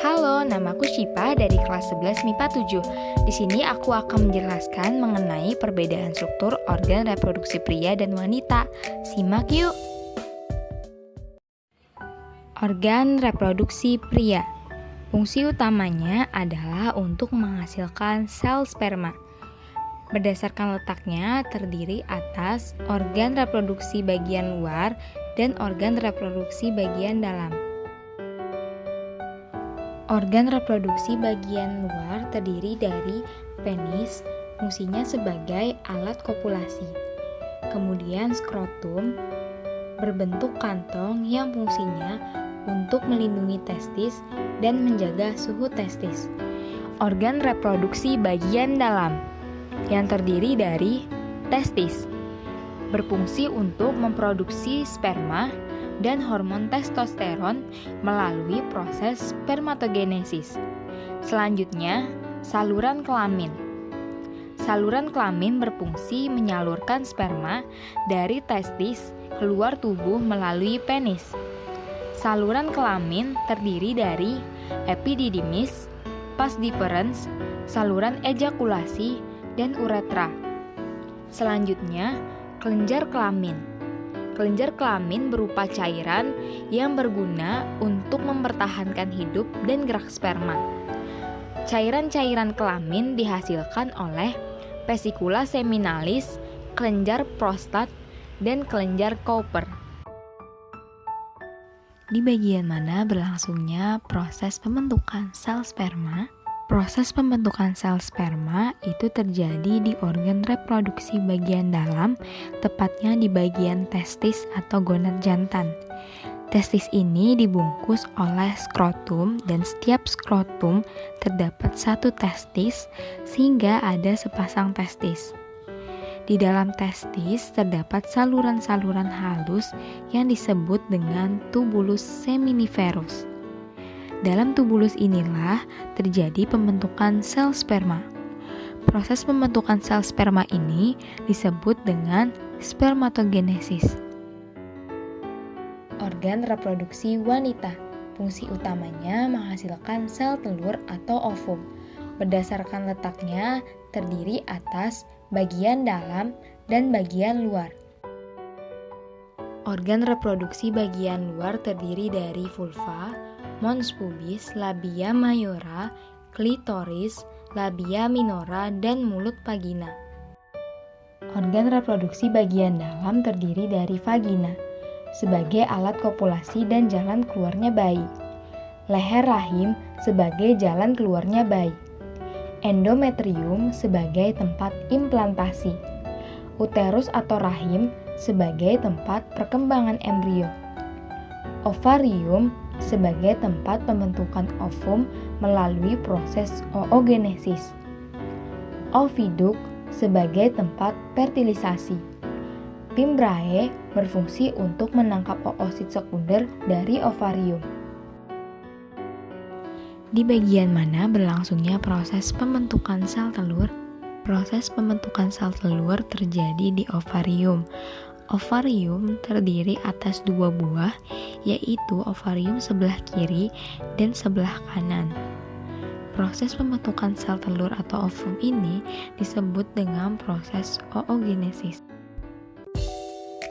Halo, namaku Syifa dari kelas 11 MIPA 7. Di sini aku akan menjelaskan mengenai perbedaan struktur organ reproduksi pria dan wanita. Simak yuk. Organ reproduksi pria. Fungsi utamanya adalah untuk menghasilkan sel sperma. Berdasarkan letaknya terdiri atas organ reproduksi bagian luar dan organ reproduksi bagian dalam. Organ reproduksi bagian luar terdiri dari penis, fungsinya sebagai alat kopulasi. Kemudian skrotum, berbentuk kantong yang fungsinya untuk melindungi testis dan menjaga suhu testis. Organ reproduksi bagian dalam yang terdiri dari testis, berfungsi untuk memproduksi sperma dan hormon testosteron melalui proses spermatogenesis. Selanjutnya, saluran kelamin. Saluran kelamin berfungsi menyalurkan sperma dari testis keluar tubuh melalui penis. Saluran kelamin terdiri dari epididymis, vas deferens, saluran ejakulasi, dan uretra. Selanjutnya, kelenjar kelamin. Kelenjar kelamin berupa cairan yang berguna untuk mempertahankan hidup dan gerak sperma. Cairan-cairan kelamin dihasilkan oleh vesicula seminalis, kelenjar prostat, dan kelenjar Cowper. Di bagian mana berlangsungnya proses pembentukan sel sperma? Proses pembentukan sel sperma itu terjadi di organ reproduksi bagian dalam, tepatnya di bagian testis atau gonad jantan. Testis ini dibungkus oleh skrotum dan setiap skrotum terdapat satu testis sehingga ada sepasang testis. Di dalam testis terdapat saluran-saluran halus yang disebut dengan tubulus seminiferus. Dalam tubulus inilah terjadi pembentukan sel sperma. Proses pembentukan sel sperma ini disebut dengan spermatogenesis. Organ reproduksi wanita. Fungsi utamanya menghasilkan sel telur atau ovum. Berdasarkan letaknya terdiri atas bagian dalam dan bagian luar. Organ reproduksi bagian luar terdiri dari vulva, mons pubis, labia mayora, klitoris, labia minora, dan mulut vagina. Organ reproduksi bagian dalam terdiri dari vagina, sebagai alat kopulasi dan jalan keluarnya bayi. Leher rahim sebagai jalan keluarnya bayi. Endometrium sebagai tempat implantasi. Uterus atau rahim sebagai tempat perkembangan embrio. Ovarium sebagai tempat pembentukan ovum melalui proses oogenesis. Oviduk sebagai tempat fertilisasi. Fimbriae berfungsi untuk menangkap oosit sekunder dari ovarium. Di bagian mana berlangsungnya proses pembentukan sel telur? Proses pembentukan sel telur terjadi di ovarium. Ovarium terdiri atas dua buah, yaitu ovarium sebelah kiri dan sebelah kanan. Proses pembentukan sel telur atau ovum ini disebut dengan proses oogenesis.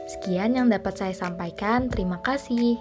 Sekian yang dapat saya sampaikan, terima kasih.